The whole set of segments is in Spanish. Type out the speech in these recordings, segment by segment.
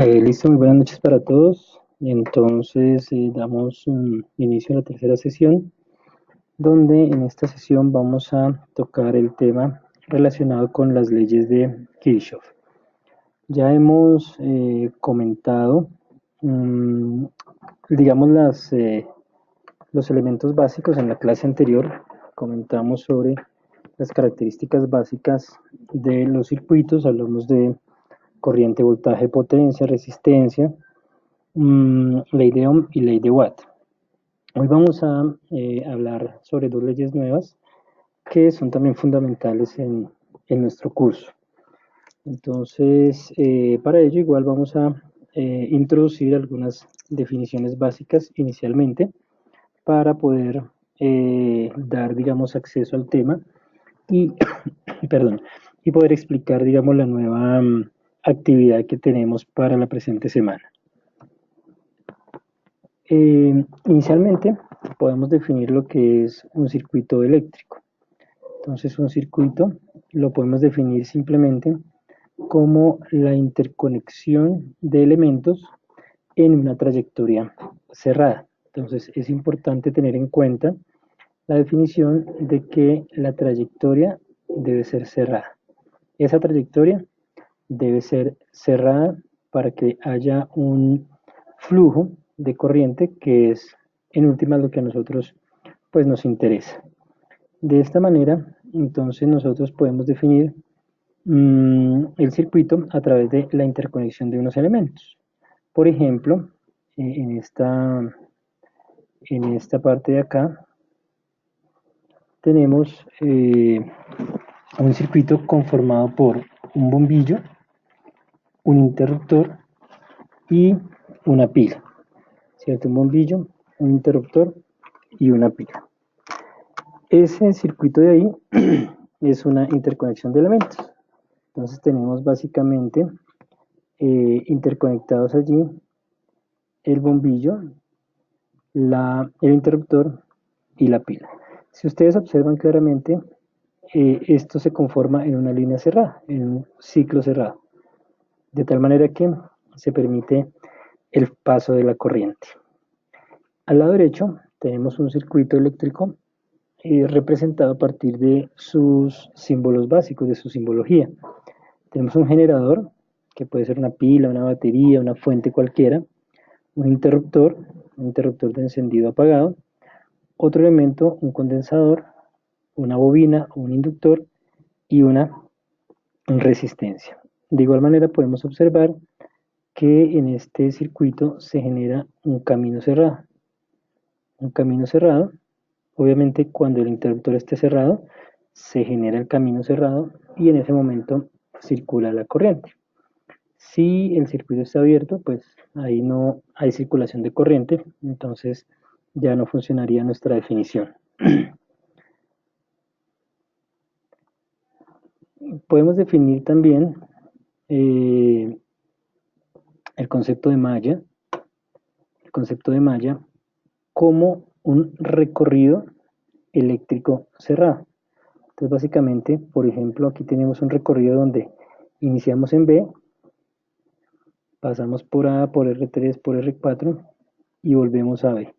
Listo, muy buenas noches para todos. Entonces, damos inicio a la tercera sesión, donde en esta sesión vamos a tocar el tema relacionado con las leyes de Kirchhoff. Ya hemos comentado, mm, digamos, los elementos básicos en la clase anterior. Comentamos sobre las características básicas de los circuitos, hablamos de corriente, voltaje, potencia, resistencia, ley de Ohm y ley de Watt. Hoy vamos a hablar sobre dos leyes nuevas que son también fundamentales en nuestro curso. Entonces, para ello igual vamos a introducir algunas definiciones básicas inicialmente para poder dar, digamos, acceso al tema y, perdón, y poder explicar, digamos, la nueva actividad que tenemos para la presente semana. Inicialmente podemos definir lo que es un circuito eléctrico. Entonces un circuito lo podemos definir simplemente como la interconexión de elementos en una trayectoria cerrada. Entonces es importante tener en cuenta la definición de que la trayectoria debe ser cerrada. Esa trayectoria debe ser cerrada para que haya un flujo de corriente que es en última lo que a nosotros pues nos interesa. De esta manera, entonces nosotros podemos definir el circuito a través de la interconexión de unos elementos. Por ejemplo, en esta parte de acá tenemos un circuito conformado por un bombillo, un interruptor y una pila, ¿cierto? Un bombillo, un interruptor y una pila. Ese circuito de ahí es una interconexión de elementos. Entonces tenemos básicamente interconectados allí el bombillo, el interruptor y la pila. Si ustedes observan claramente, esto se conforma en una línea cerrada, en un ciclo cerrado, de tal manera que se permite el paso de la corriente. Al lado derecho tenemos un circuito eléctrico representado a partir de sus símbolos básicos, de su simbología. Tenemos un generador, que puede ser una pila, una batería, una fuente cualquiera, un interruptor de encendido apagado, otro elemento, un condensador, una bobina, un inductor y una resistencia. De igual manera podemos observar que en este circuito se genera un camino cerrado. Un camino cerrado, obviamente cuando el interruptor esté cerrado, se genera el camino cerrado y en ese momento circula la corriente. Si el circuito está abierto, pues ahí no hay circulación de corriente, entonces ya no funcionaría nuestra definición. Podemos definir también el concepto de malla, como un recorrido eléctrico cerrado. Entonces básicamente, por ejemplo, aquí tenemos un recorrido donde iniciamos en B, pasamos por A, por R3, por R4 y volvemos a B.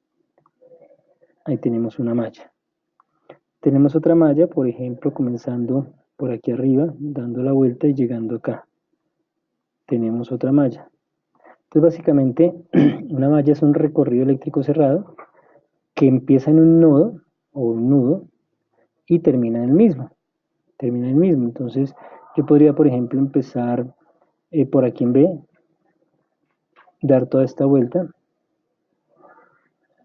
Ahí tenemos una malla. Tenemos otra malla, por ejemplo, comenzando por aquí arriba, dando la vuelta y llegando acá. Tenemos otra malla. Entonces básicamente una malla es un recorrido eléctrico cerrado que empieza en un nodo o un nudo y termina en el mismo. Entonces yo podría, por ejemplo, empezar por aquí en B, dar toda esta vuelta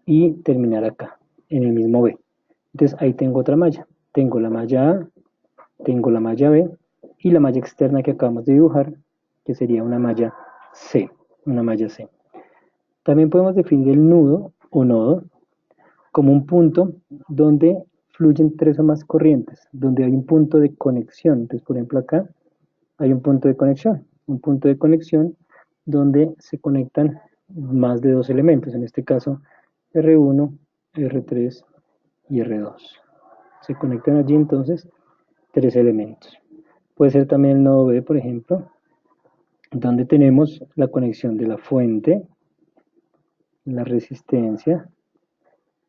y terminar acá, en el mismo B. Entonces ahí tengo otra malla. Tengo la malla A, tengo la malla B y la malla externa que acabamos de dibujar, que sería una malla C. También podemos definir el nudo o nodo como un punto donde fluyen tres o más corrientes, donde hay un punto de conexión. Entonces, por ejemplo, acá hay un punto de conexión donde se conectan más de dos elementos, en este caso R1, R3 y R2. Se conectan allí entonces tres elementos. Puede ser también el nodo B, por ejemplo, donde tenemos la conexión de la fuente, la resistencia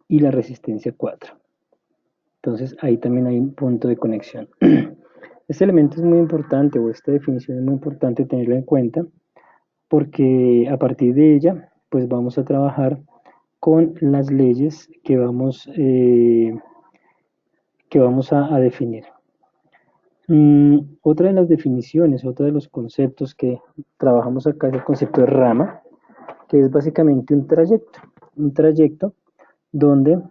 y la resistencia 4. Entonces ahí también hay un punto de conexión. Este elemento es muy importante, o esta definición es muy importante tenerla en cuenta, porque a partir de ella pues vamos a trabajar con las leyes que vamos a definir. Otra de las definiciones, otro de los conceptos que trabajamos acá es el concepto de rama, que es básicamente un trayecto donde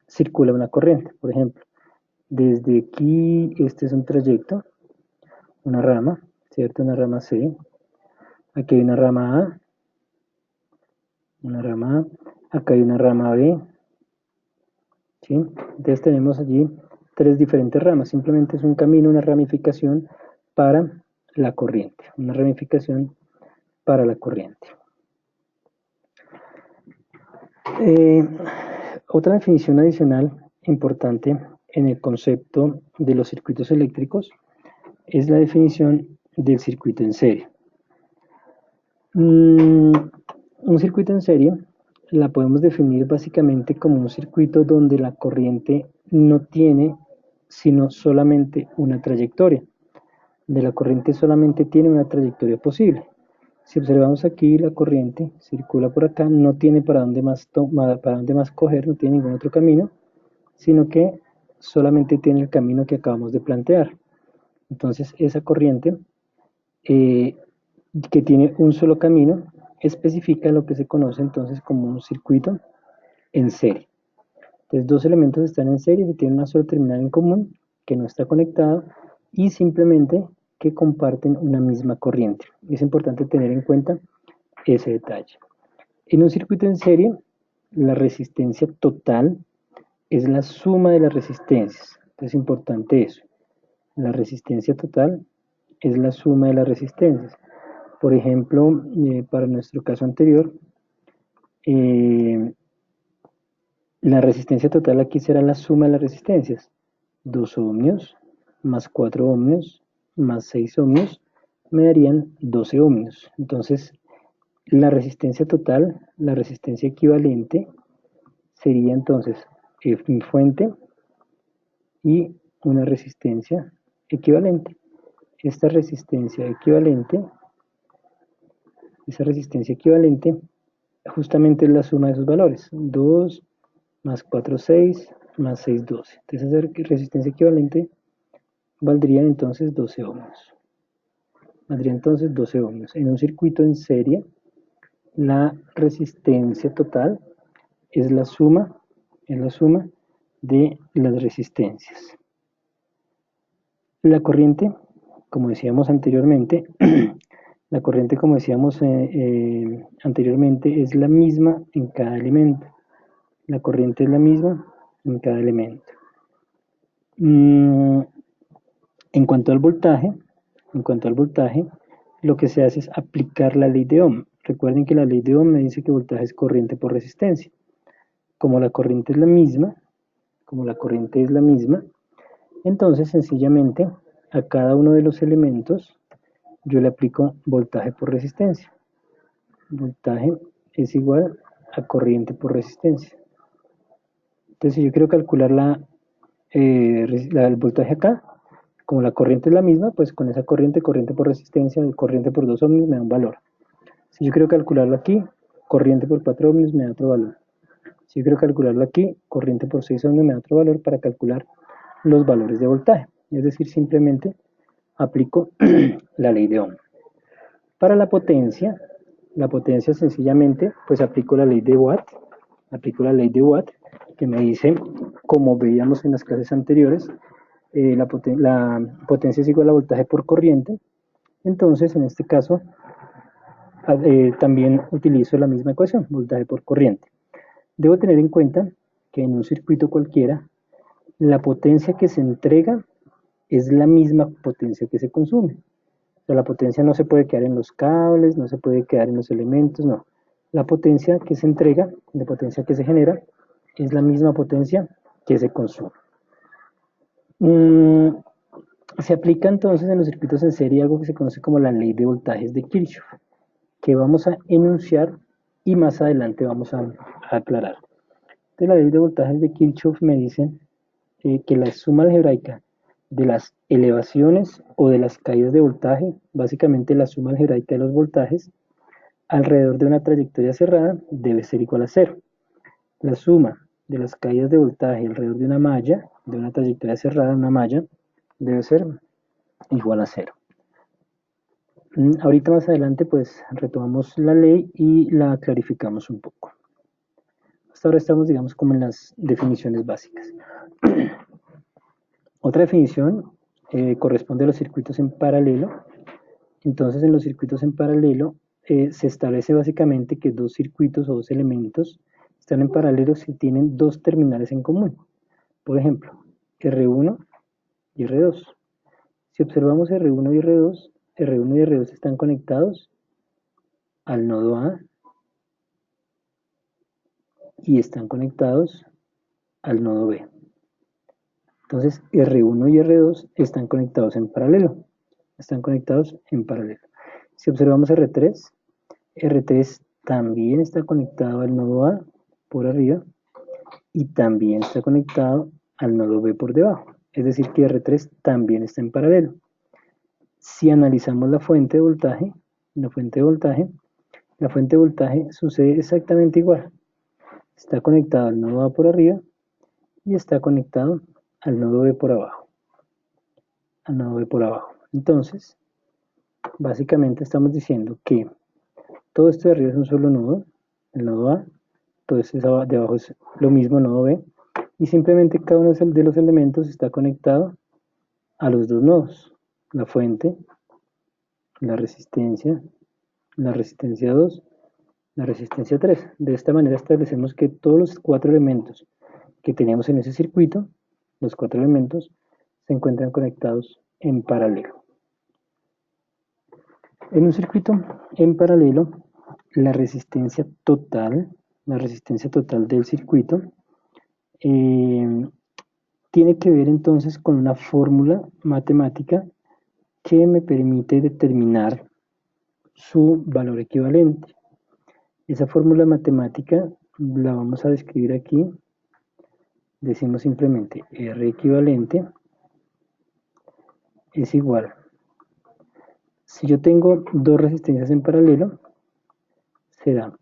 circula una corriente. Por ejemplo, desde aquí, este es un trayecto, una rama, ¿cierto? Una rama C. Aquí hay una rama A, acá hay una rama B, ¿sí? Entonces tenemos allí tres diferentes ramas, simplemente es un camino, una ramificación para la corriente, una ramificación para la corriente. Otra definición adicional importante en el concepto de los circuitos eléctricos es la definición del circuito en serie. Un circuito en serie la podemos definir básicamente como un circuito donde la corriente no tiene sino solamente una trayectoria. De la corriente solamente tiene una trayectoria posible. Si observamos aquí, la corriente circula por acá, no tiene para dónde más coger, no tiene ningún otro camino, sino que solamente tiene el camino que acabamos de plantear. Entonces, esa corriente que tiene un solo camino especifica lo que se conoce entonces como un circuito en serie. Entonces, dos elementos están en serie y tienen una sola terminal en común que no está conectado y simplemente que comparten una misma corriente. Es importante tener en cuenta ese detalle. En un circuito en serie, la resistencia total es la suma de las resistencias. Entonces es importante eso. La resistencia total es la suma de las resistencias. Por ejemplo, para nuestro caso anterior, la resistencia total aquí será la suma de las resistencias. 2 ohmios más 4 ohmios más 6 ohmios me darían 12 ohmios. Entonces, la resistencia total, la resistencia equivalente, sería entonces mi fuente y una resistencia equivalente. Esta resistencia equivalente justamente es la suma de esos valores. 2 más 4, 6, más 6, 12. Entonces esa resistencia equivalente valdría entonces 12 ohmios. En un circuito en serie, la resistencia total es la suma de las resistencias. La corriente, como decíamos anteriormente, es la misma en cada elemento. La corriente es la misma en cada elemento. En cuanto al voltaje, lo que se hace es aplicar la ley de Ohm. Recuerden que la ley de Ohm me dice que voltaje es corriente por resistencia. Como la corriente es la misma, entonces sencillamente a cada uno de los elementos yo le aplico voltaje por resistencia. Voltaje es igual a corriente por resistencia. Entonces, si yo quiero calcular el voltaje acá, como la corriente es la misma, pues con esa corriente por resistencia, corriente por 2 ohmios me da un valor. Si yo quiero calcularlo aquí, corriente por 4 ohmios me da otro valor. Si yo quiero calcularlo aquí, corriente por 6 ohmios me da otro valor para calcular los valores de voltaje. Es decir, simplemente aplico la ley de Ohm. Para la potencia sencillamente, pues aplico la ley de Watt, que me dice, como veíamos en las clases anteriores, la potencia es igual a voltaje por corriente. Entonces, en este caso, también utilizo la misma ecuación, voltaje por corriente. Debo tener en cuenta que en un circuito cualquiera, la potencia que se entrega es la misma potencia que se consume. O sea, la potencia no se puede quedar en los cables, no se puede quedar en los elementos, no. La potencia que se entrega, la potencia que se genera, es la misma potencia que se consume. Se aplica entonces en los circuitos en serie algo que se conoce como la ley de voltajes de Kirchhoff, que vamos a enunciar y más adelante vamos a aclarar. Entonces, la ley de voltajes de Kirchhoff me dice que la suma algebraica de las elevaciones o de las caídas de voltaje, básicamente la suma algebraica de los voltajes, alrededor de una trayectoria cerrada debe ser igual a cero. La suma de las caídas de voltaje alrededor de una malla, de una trayectoria cerrada, una malla, debe ser igual a cero. Ahorita más adelante pues retomamos la ley y la clarificamos un poco. Hasta ahora estamos, digamos, como en las definiciones básicas. Otra definición corresponde a los circuitos en paralelo. Entonces, en los circuitos en paralelo se establece básicamente que dos circuitos o dos elementos están en paralelo si tienen dos terminales en común. Por ejemplo, R1 y R2. Si observamos R1 y R2, R1 y R2 están conectados al nodo A y están conectados al nodo B. Entonces, R1 y R2 están conectados en paralelo. Están conectados en paralelo. Si observamos R3, R3 también está conectado al nodo A por arriba y también está conectado al nodo B por debajo. Es decir, que R3 también está en paralelo. Si analizamos la fuente de voltaje, la fuente de voltaje sucede exactamente igual. Está conectado al nodo A por arriba y está conectado al nodo B por abajo. Al nodo B por abajo. Entonces, básicamente estamos diciendo que todo esto de arriba es un solo nodo, el nodo A, todo esto de abajo es lo mismo, nodo B, y simplemente cada uno de los elementos está conectado a los dos nodos, la fuente, la resistencia 2, la resistencia 3. De esta manera establecemos que todos los cuatro elementos que tenemos en ese circuito, los cuatro elementos, se encuentran conectados en paralelo. En un circuito en paralelo, la resistencia total del circuito tiene que ver entonces con una fórmula matemática que me permite determinar su valor equivalente. Esa fórmula matemática la vamos a describir aquí. Decimos simplemente R equivalente es igual. Si yo tengo dos resistencias en paralelo, será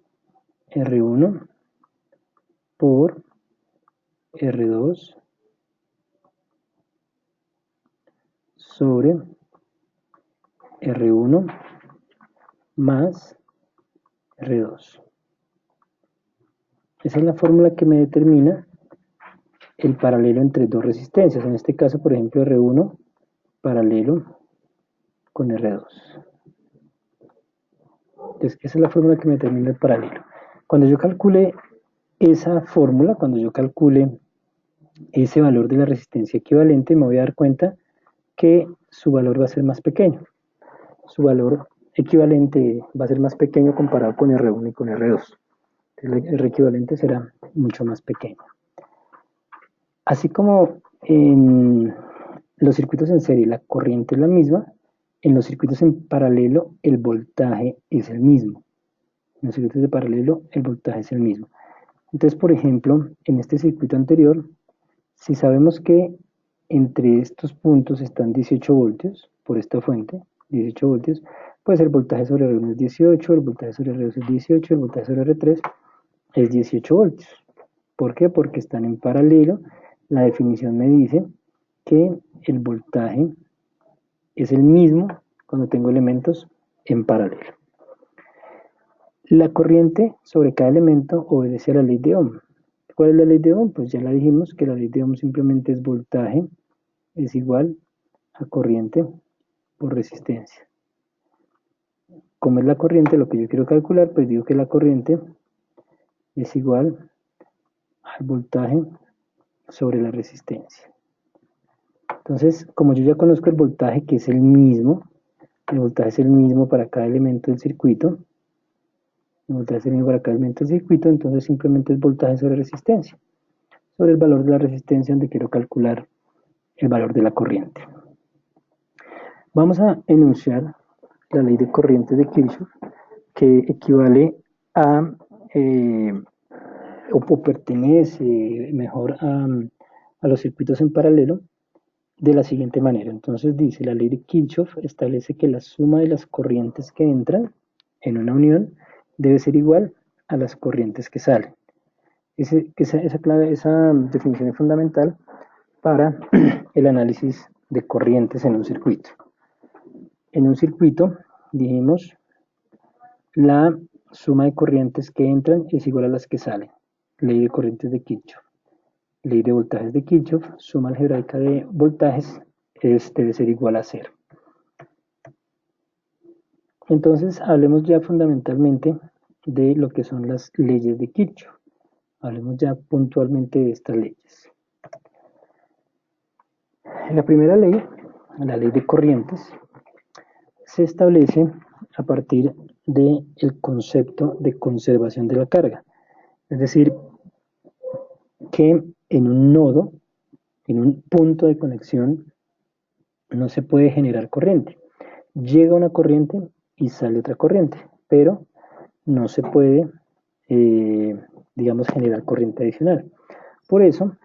R1 por R2 sobre R1 más R2. Esa es la fórmula que me determina el paralelo entre dos resistencias. En este caso, por ejemplo, R1 paralelo con R2. Entonces, esa es la fórmula que me determina el paralelo. Cuando yo calcule esa fórmula, cuando yo calcule ese valor de la resistencia equivalente, me voy a dar cuenta que su valor va a ser más pequeño. Su valor equivalente va a ser más pequeño comparado con R1 y con R2. El R equivalente será mucho más pequeño. Así como en los circuitos en serie la corriente es la misma, en los circuitos en paralelo el voltaje es el mismo. En los circuitos de paralelo el voltaje es el mismo. Entonces, por ejemplo, en este circuito anterior, si sabemos que entre estos puntos están 18 voltios por esta fuente, 18 voltios, pues el voltaje sobre R1 es 18, el voltaje sobre R2 es 18, el voltaje sobre R3 es 18 voltios. ¿Por qué? Porque están en paralelo. La definición me dice que el voltaje es el mismo cuando tengo elementos en paralelo. La corriente sobre cada elemento obedece a la ley de Ohm. ¿Cuál es la ley de Ohm? Pues ya la dijimos que la ley de Ohm simplemente es voltaje es igual a corriente por resistencia. Como es la corriente lo que yo quiero calcular, pues digo que la corriente es igual al voltaje sobre la resistencia. Entonces, como yo ya conozco el voltaje, que es el mismo para cada elemento del circuito, el voltaje es el mismo para cada elemento del circuito, entonces simplemente es voltaje sobre resistencia, sobre el valor de la resistencia donde quiero calcular el valor de la corriente. Vamos a enunciar la ley de corrientes de Kirchhoff, que equivale a, o pertenece mejor a los circuitos en paralelo, de la siguiente manera. Entonces dice, la ley de Kirchhoff establece que la suma de las corrientes que entran en una unión debe ser igual a las corrientes que salen. Esa definición es fundamental para el análisis de corrientes en un circuito. En un circuito, dijimos, la suma de corrientes que entran es igual a las que salen. Ley de corrientes de Kirchhoff. Ley de voltajes de Kirchhoff, suma algebraica de voltajes debe ser igual a 0. Entonces, hablemos ya fundamentalmente de lo que son las leyes de Kirchhoff. Hablemos ya puntualmente de estas leyes. La primera ley, la ley de corrientes, se establece a partir del concepto de conservación de la carga. Es decir, que en un nodo, en un punto de conexión, no se puede generar corriente. Llega una corriente y sale otra corriente, pero no se puede, digamos, generar corriente adicional. Por eso,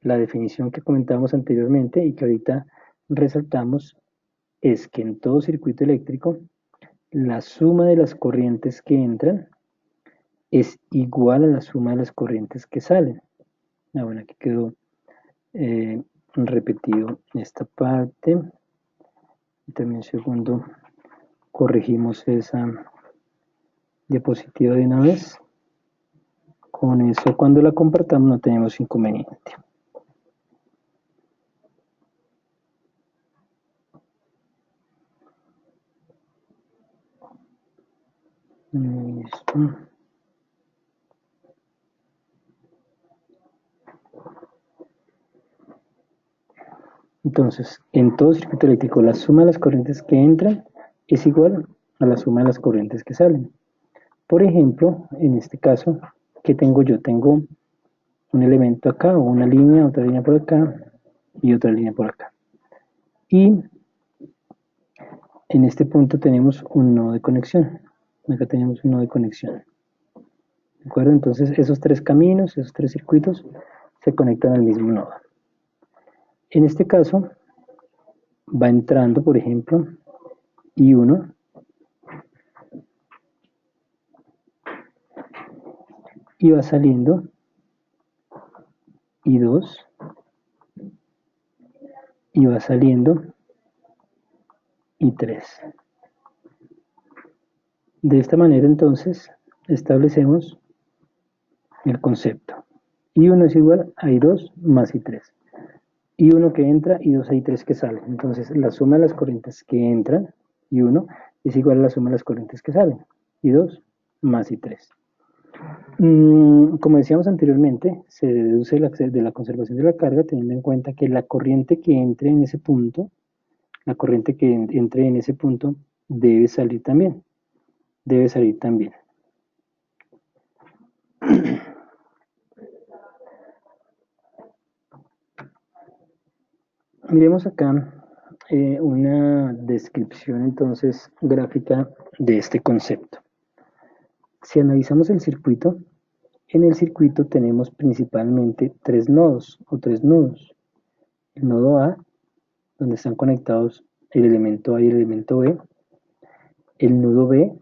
la definición que comentábamos anteriormente y que ahorita resaltamos es que en todo circuito eléctrico la suma de las corrientes que entran es igual a la suma de las corrientes que salen. Bueno, aquí quedó repetido esta parte. Y también segundo, corregimos esa diapositiva de una vez. Con eso, cuando la compartamos no tenemos inconveniente. Listo. Entonces, en todo circuito eléctrico, la suma de las corrientes que entran es igual a la suma de las corrientes que salen. Por ejemplo, en este caso, ¿qué tengo yo? Tengo un elemento acá, o una línea, otra línea por acá, y otra línea por acá. Y en este punto tenemos un nodo de conexión. Acá tenemos un nodo de conexión. ¿De acuerdo? Entonces, esos tres caminos, esos tres circuitos, se conectan al mismo nodo. En este caso, va entrando, por ejemplo, I1, y va saliendo I2, y va saliendo I3. De esta manera, entonces, establecemos el concepto. I1 es igual a I2 más I3. I1 que entra, I2 a I3 que sale. Entonces, la suma de las corrientes que entran, I1, es igual a la suma de las corrientes que salen, I2 más I3. Como decíamos anteriormente, se deduce de la conservación de la carga teniendo en cuenta que la corriente que entre en ese punto, la corriente que entre en ese punto debe salir también. Debe salir también. Miremos acá una descripción entonces gráfica de este concepto. Si analizamos el circuito, en el circuito tenemos principalmente tres nodos o tres nudos. El nodo A, donde están conectados el elemento A y el elemento B. El nudo B,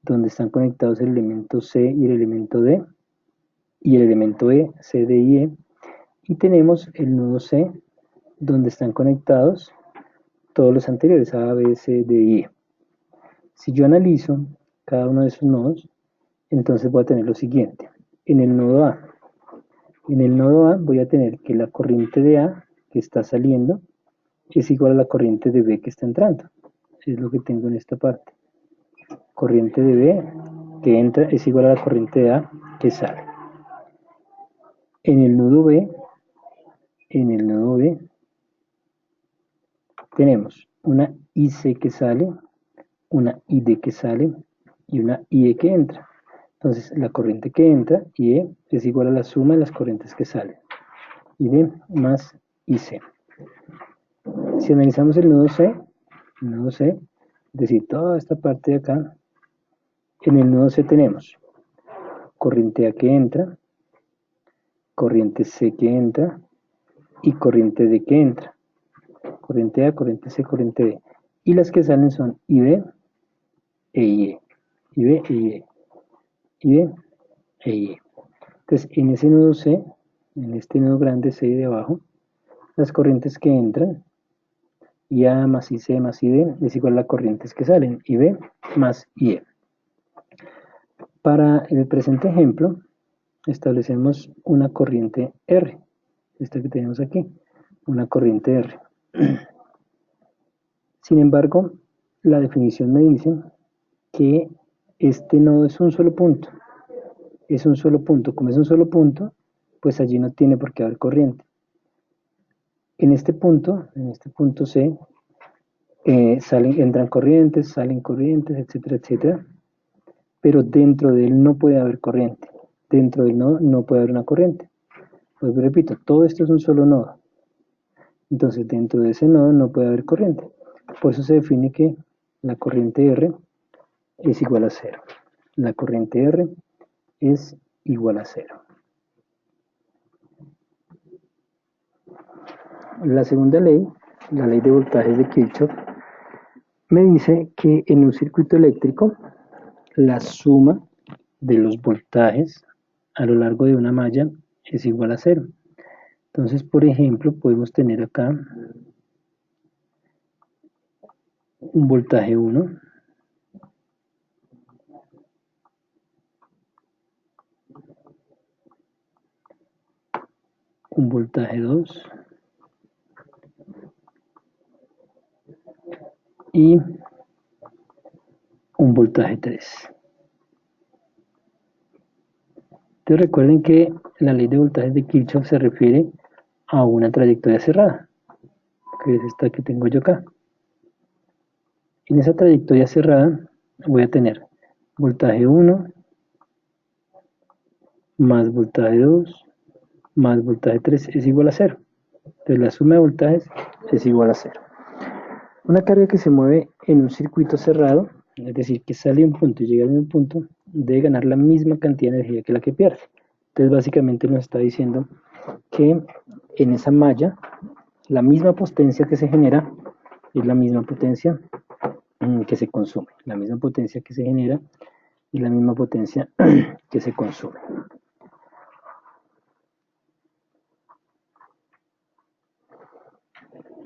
donde están conectados el elemento C y el elemento D. Y el elemento E, C, D y E. Y tenemos el nudo C, donde están conectados todos los anteriores, A, B, C, D y E. Si yo analizo cada uno de esos nodos, entonces voy a tener lo siguiente. En el nodo A voy a tener que la corriente de A que está saliendo es igual a la corriente de B que está entrando. Es lo que tengo en esta parte. Corriente de B que entra es igual a la corriente de A que sale. En el nodo B tenemos una IC que sale, una ID que sale y una IE que entra. Entonces, la corriente que entra, IE, es igual a la suma de las corrientes que salen. ID más IC. Si analizamos el nodo C, el nodo C, es decir, toda esta parte de acá. En el nodo C tenemos corriente A que entra, corriente C que entra y corriente D que entra. Corriente A, corriente C, corriente D. Y las que salen son IB e IE. IB e IE. IB e IE. Entonces, en ese nodo C, en este nodo grande C de abajo, las corrientes que entran, IA más IC más ID, es igual a las corrientes que salen, IB más IE. Para el presente ejemplo, establecemos una corriente R, esta que tenemos aquí, una corriente R. Sin embargo, la definición me dice que este nodo es un solo punto. Es un solo punto. Como es un solo punto, pues allí no tiene por qué haber corriente. En este punto C, entran corrientes, salen corrientes, etcétera, etcétera. Pero dentro de él no puede haber corriente. Dentro del nodo no puede haber una corriente. Pues repito, todo esto es un solo nodo. Entonces dentro de ese nodo no puede haber corriente. Por eso se define que la corriente R es igual a 0. La corriente R es igual a 0. La segunda ley, la ley de voltajes de Kirchhoff, me dice que en un circuito eléctrico la suma de los voltajes a lo largo de una malla es igual a 0. Entonces, por ejemplo, podemos tener acá un voltaje 1, un voltaje 2 y un voltaje 3. Entonces recuerden que la ley de voltajes de Kirchhoff se refiere a una trayectoria cerrada, que es esta que tengo yo acá. En esa trayectoria cerrada voy a tener voltaje 1 más voltaje 2 más voltaje 3 es igual a 0. Entonces la suma de voltajes es igual a 0. Una carga que se mueve en un circuito cerrado, es decir, que sale de un punto y llega al mismo punto, debe ganar la misma cantidad de energía que la que pierde. Entonces básicamente nos está diciendo que en esa malla la misma potencia que se genera es la misma potencia que se consume. La misma potencia que se genera es la misma potencia que se consume.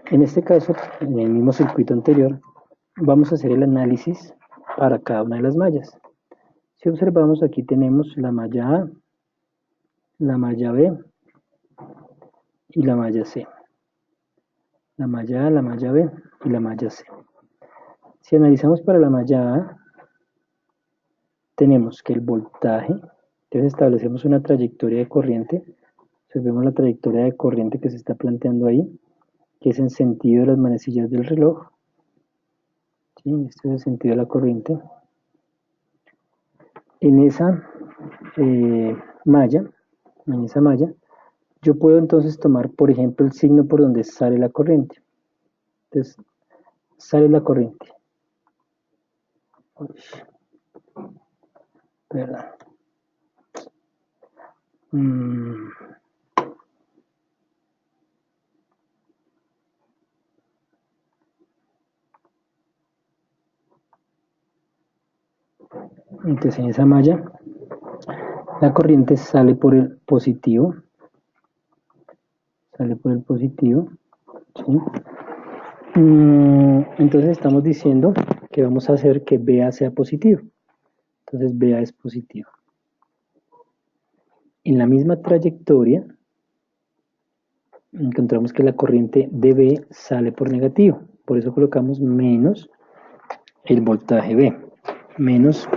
En este caso, en el mismo circuito anterior, vamos a hacer el análisis para cada una de las mallas. Si observamos, aquí tenemos la malla A, la malla B y la malla C. La malla A, la malla B y la malla C. Si analizamos para la malla A, tenemos que el voltaje, entonces establecemos una trayectoria de corriente, observemos la trayectoria de corriente que se está planteando ahí, que es en sentido de las manecillas del reloj. ¿Sí? Este es el sentido de la corriente. En esa malla, yo puedo entonces tomar, por ejemplo, el signo por donde sale la corriente. Entonces, sale la corriente. Uy, perdón. Entonces en esa malla la corriente sale por el positivo, ¿sí? Entonces estamos diciendo que vamos a hacer que BA sea positivo. Entonces BA es positivo. En la misma trayectoria encontramos que la corriente DB sale por negativo. Por eso colocamos menos el voltaje B, menos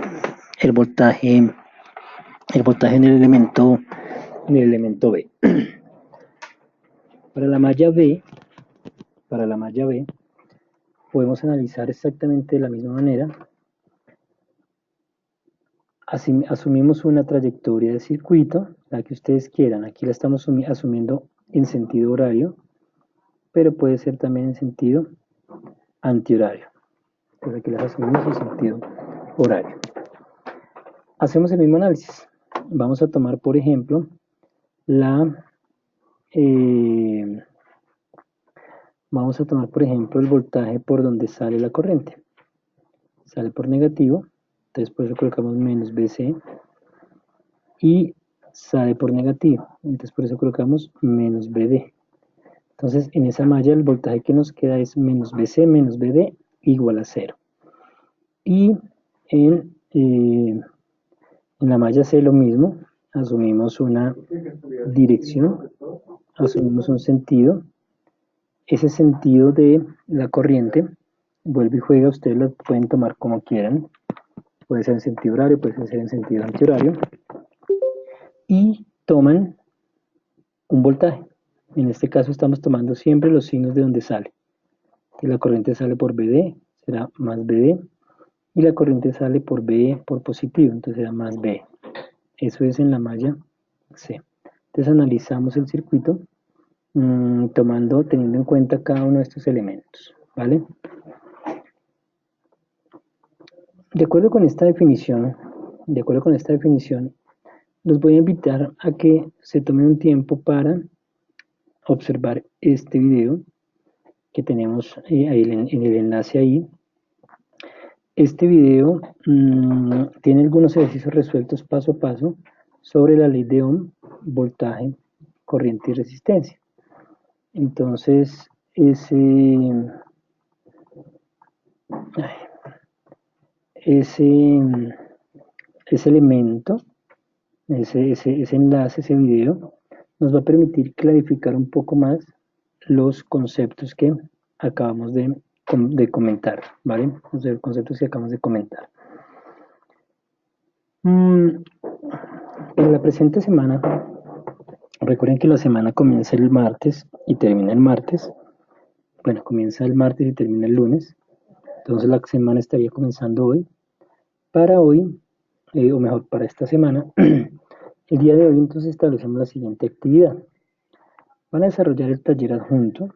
el voltaje en el elemento B. Para la malla B, podemos analizar exactamente de la misma manera. Asumimos una trayectoria de circuito, la que ustedes quieran. Aquí la estamos asumiendo en sentido horario, pero puede ser también en sentido antihorario. Entonces aquí les asumimos su sentido horario. Hacemos el mismo análisis. Vamos a tomar, por ejemplo, el voltaje por donde sale la corriente. Sale por negativo, entonces por eso colocamos menos BC, y sale por negativo, entonces por eso colocamos menos BD. Entonces en esa malla el voltaje que nos queda es menos BC menos BD igual a 0. Y en la malla C lo mismo, asumimos una dirección, asumimos un sentido. Ese sentido de la corriente vuelve y juega, ustedes lo pueden tomar como quieran, puede ser en sentido horario, puede ser en sentido antihorario, y toman un voltaje. En este caso estamos tomando siempre los signos de donde sale. Si la corriente sale por BD, será más BD, y la corriente sale por BE por positivo, entonces será más BE. Eso es en la malla C. Entonces analizamos el circuito teniendo en cuenta cada uno de estos elementos, ¿vale? De acuerdo con esta definición, los voy a invitar a que se tomen un tiempo para observar este video que tenemos ahí en el enlace ahí. Este video tiene algunos ejercicios resueltos paso a paso sobre la ley de Ohm, voltaje, corriente y resistencia. Entonces, ese elemento, ese enlace, ese video, nos va a permitir clarificar un poco más los conceptos que acabamos de comentar, ¿vale? Los conceptos que acabamos de comentar. En la presente semana, recuerden que la semana comienza el martes y termina el martes. Bueno, comienza el martes y termina el lunes. Entonces la semana estaría comenzando hoy. Para hoy, o mejor, para esta semana, el día de hoy entonces establecemos la siguiente actividad. Van a desarrollar el taller adjunto.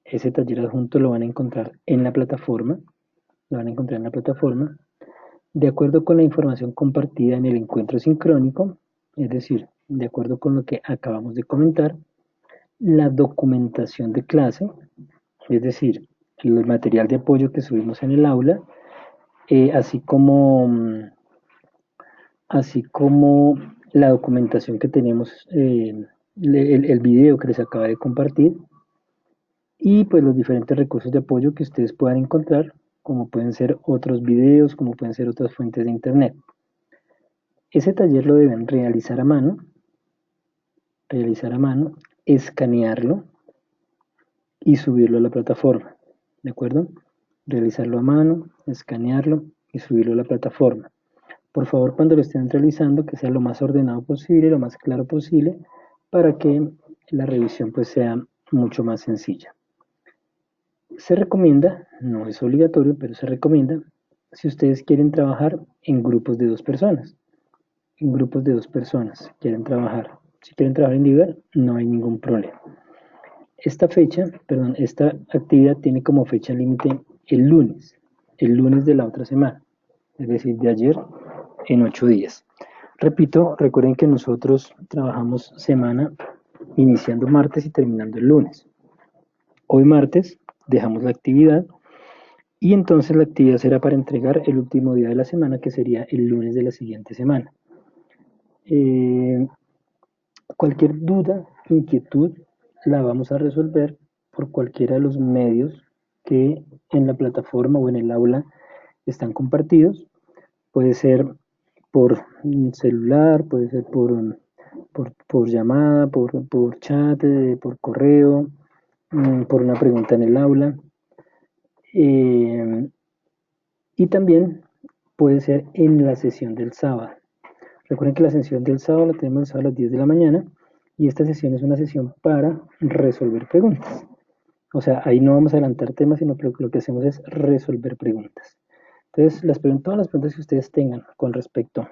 Ese taller adjunto lo van a encontrar en la plataforma. De acuerdo con la información compartida en el encuentro sincrónico, es decir, de acuerdo con lo que acabamos de comentar, la documentación de clase, es decir, el material de apoyo que subimos en el aula, así como la documentación que tenemos, el video que les acaba de compartir, y pues los diferentes recursos de apoyo que ustedes puedan encontrar, como pueden ser otros videos, como pueden ser otras fuentes de internet. Ese taller lo deben realizar a mano, escanearlo y subirlo a la plataforma, ¿de acuerdo? Realizarlo a mano, escanearlo y subirlo a la plataforma. Por favor, cuando lo estén realizando, que sea lo más ordenado posible, lo más claro posible, para que la revisión pues sea mucho más sencilla. Se recomienda, no es obligatorio, pero se recomienda, si ustedes quieren trabajar en grupos de 2 personas. En grupos de 2 personas quieren trabajar. Si quieren trabajar individual, no hay ningún problema. Esta actividad tiene como fecha límite el lunes de la otra semana, es decir, de ayer en 8 días. Repito, recuerden que nosotros trabajamos semana iniciando martes y terminando el lunes. Hoy martes dejamos la actividad y entonces la actividad será para entregar el último día de la semana, que sería el lunes de la siguiente semana. Cualquier duda, inquietud, la vamos a resolver por cualquiera de los medios que en la plataforma o en el aula están compartidos. Puede ser por celular, puede ser por llamada, por chat, por correo, por una pregunta en el aula. Y también puede ser en la sesión del sábado. Recuerden que la sesión del sábado la tenemos el sábado a las 10 de la mañana y esta sesión es una sesión para resolver preguntas. O sea, ahí no vamos a adelantar temas, sino que lo que hacemos es resolver preguntas. Entonces, todas las preguntas que ustedes tengan con respecto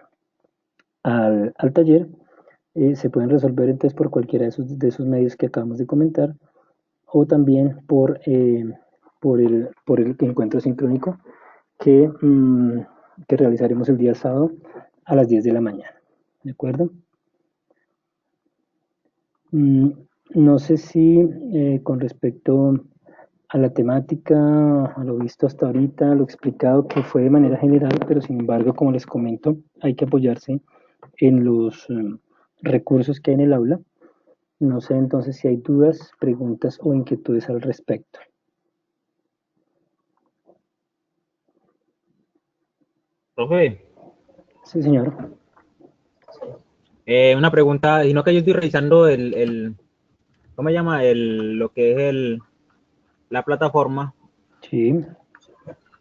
al taller se pueden resolver entonces por cualquiera de esos medios que acabamos de comentar o también por por el encuentro sincrónico que, que realizaremos el día sábado a las 10 de la mañana. ¿De acuerdo? No sé si con respecto a la temática, a lo visto hasta ahorita, lo explicado que fue de manera general, pero sin embargo, como les comento, hay que apoyarse en los recursos que hay en el aula. No sé entonces si hay dudas, preguntas o inquietudes al respecto. Profe, Sí, señor. una pregunta, y no que yo estoy revisando ¿cómo se llama? Lo que es la plataforma Sí,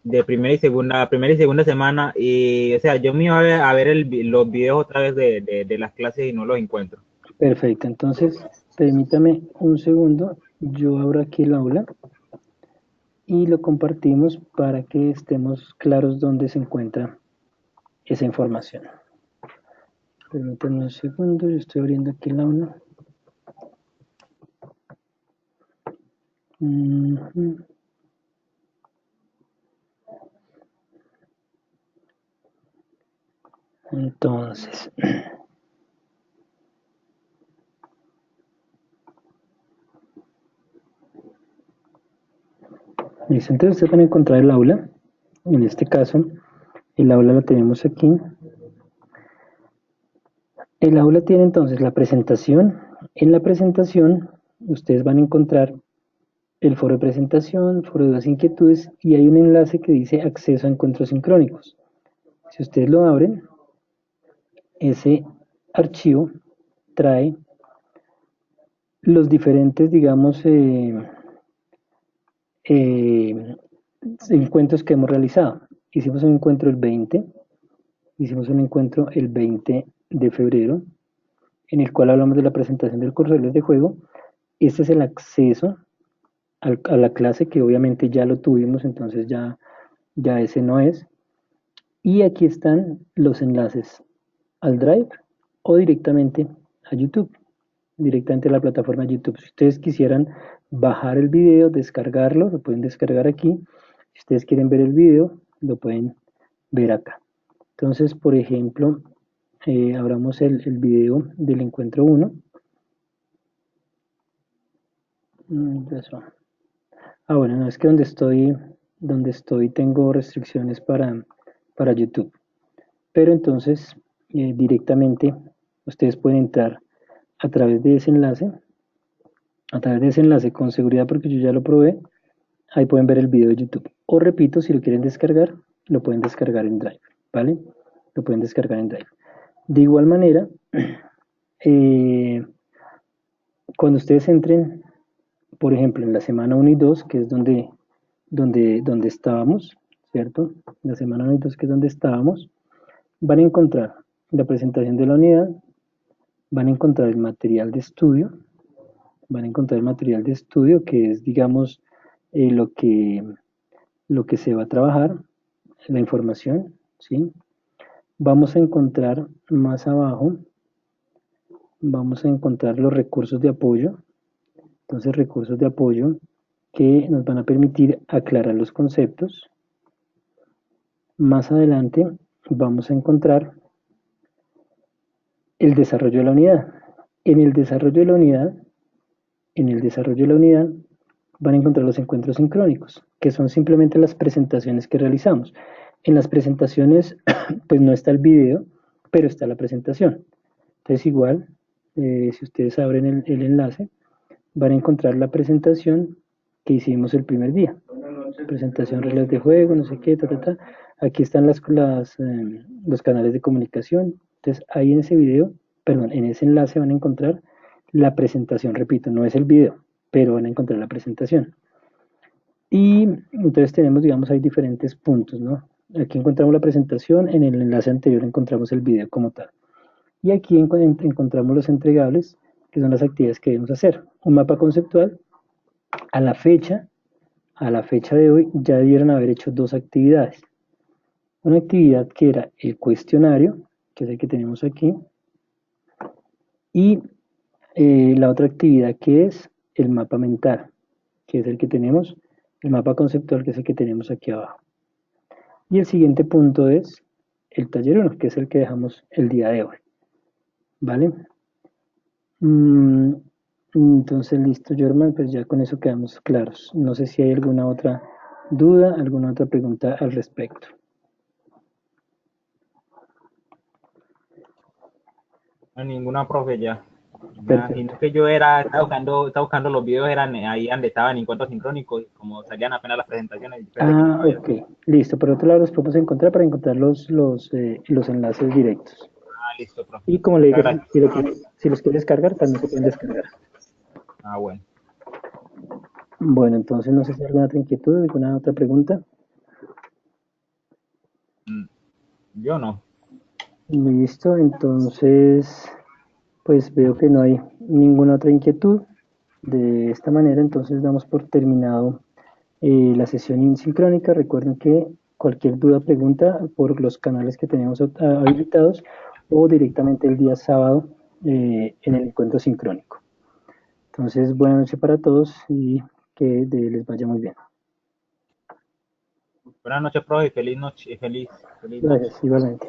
de primera y segunda semana, y o sea, yo me iba a ver los videos otra vez de las clases y no los encuentro. perfecto. Entonces, permítame un segundo. Yo abro aquí el aula y lo compartimos para que estemos claros dónde se encuentra esa información. Permítanme un segundo, yo estoy abriendo aquí el aula. Entonces, listo. Entonces ustedes van a encontrar el aula. En este caso, el aula la tenemos aquí. El aula tiene entonces la presentación. En la presentación, ustedes van a encontrar el foro de presentación, foro de dudas e inquietudes, y hay un enlace que dice acceso a encuentros sincrónicos. Si ustedes lo abren, ese archivo trae los diferentes, digamos, eh, encuentros que hemos realizado. Hicimos un encuentro el 20, hicimos un encuentro el 20 de febrero, en el cual hablamos de la presentación del curso de reglas de juego. Este es el acceso a la clase, que obviamente ya lo tuvimos, entonces ya ese no es. Y aquí están los enlaces al Drive o directamente a YouTube, directamente a la plataforma YouTube. Si ustedes quisieran bajar el video, descargarlo, lo pueden descargar aquí. Si ustedes quieren ver el video, lo pueden ver acá. Entonces, por ejemplo, abramos el video del encuentro 1. Bueno, no, es que donde estoy tengo restricciones para YouTube. Pero entonces, directamente, ustedes pueden entrar a través de ese enlace, con seguridad porque yo ya lo probé. Ahí pueden ver el video de YouTube. O repito, si lo quieren descargar, lo pueden descargar en Drive, ¿vale? Lo pueden descargar en Drive. De igual manera, eh, cuando ustedes entren, por ejemplo, en la semana 1 y 2, que es donde estábamos, ¿cierto? La semana 1 y 2, que es donde estábamos, van a encontrar la presentación de la unidad, van a encontrar el material de estudio, que es, digamos, eh, lo, que, lo que se va a trabajar, la información, ¿sí? Vamos a encontrar más abajo, vamos a encontrar los recursos de apoyo. Entonces, recursos de apoyo que nos van a permitir aclarar los conceptos. Más adelante vamos a encontrar el desarrollo de la unidad. En el desarrollo de la unidad, en el desarrollo de la unidad van a encontrar los encuentros sincrónicos, que son simplemente las presentaciones que realizamos. En las presentaciones, pues no está el video, pero está la presentación. Entonces, igual, si ustedes abren el enlace, van a encontrar la presentación que hicimos el primer día. Presentación, reglas de juego, no sé qué, ta, ta, ta. Aquí están los canales de comunicación. Entonces, ahí en ese video, perdón, en ese enlace van a encontrar la presentación, repito, no es el video, pero van a encontrar la presentación. Y entonces tenemos, digamos, hay diferentes puntos, ¿no? Aquí encontramos la presentación, en el enlace anterior encontramos el video como tal. Y aquí encontramos los entregables, que son las actividades que debemos hacer. Un mapa conceptual. A la fecha, a la fecha de hoy, ya debieron haber hecho dos actividades. Una actividad que era el cuestionario, que es el que tenemos aquí, y la otra actividad que es el mapa mental, que es el que tenemos el mapa conceptual que es el que tenemos aquí abajo. Y el siguiente punto es el taller 1, que es el que dejamos el día de hoy. ¿Vale? Entonces, listo, Germán, pues ya con eso quedamos claros. No sé si hay alguna otra duda, alguna otra pregunta al respecto. No, ninguna, profe, ya. Perfecto. Imagino que estaba buscando los videos, eran ahí donde estaban encuentros sincrónicos, y como salían apenas las presentaciones, pensé que no Ah, había. ok. Listo. Por otro lado, los podemos encontrar para encontrar los enlaces directos. Ah, listo, profe. Y como le Muchas digo, gracias. si los quieres descargar, también se pueden descargar. Ah, bueno. Bueno, entonces no sé si hay alguna otra inquietud, alguna otra pregunta. Mm, Yo no. Listo, entonces, pues veo que no hay ninguna otra inquietud. De esta manera, entonces damos por terminado la sesión sincrónica. Recuerden que cualquier duda, pregunta por los canales que tenemos habilitados o directamente el día sábado en el encuentro sincrónico. Entonces, buena noche para todos y que les vaya muy bien. Buenas noches, profe. Feliz noche. Feliz noche. Gracias, igualmente.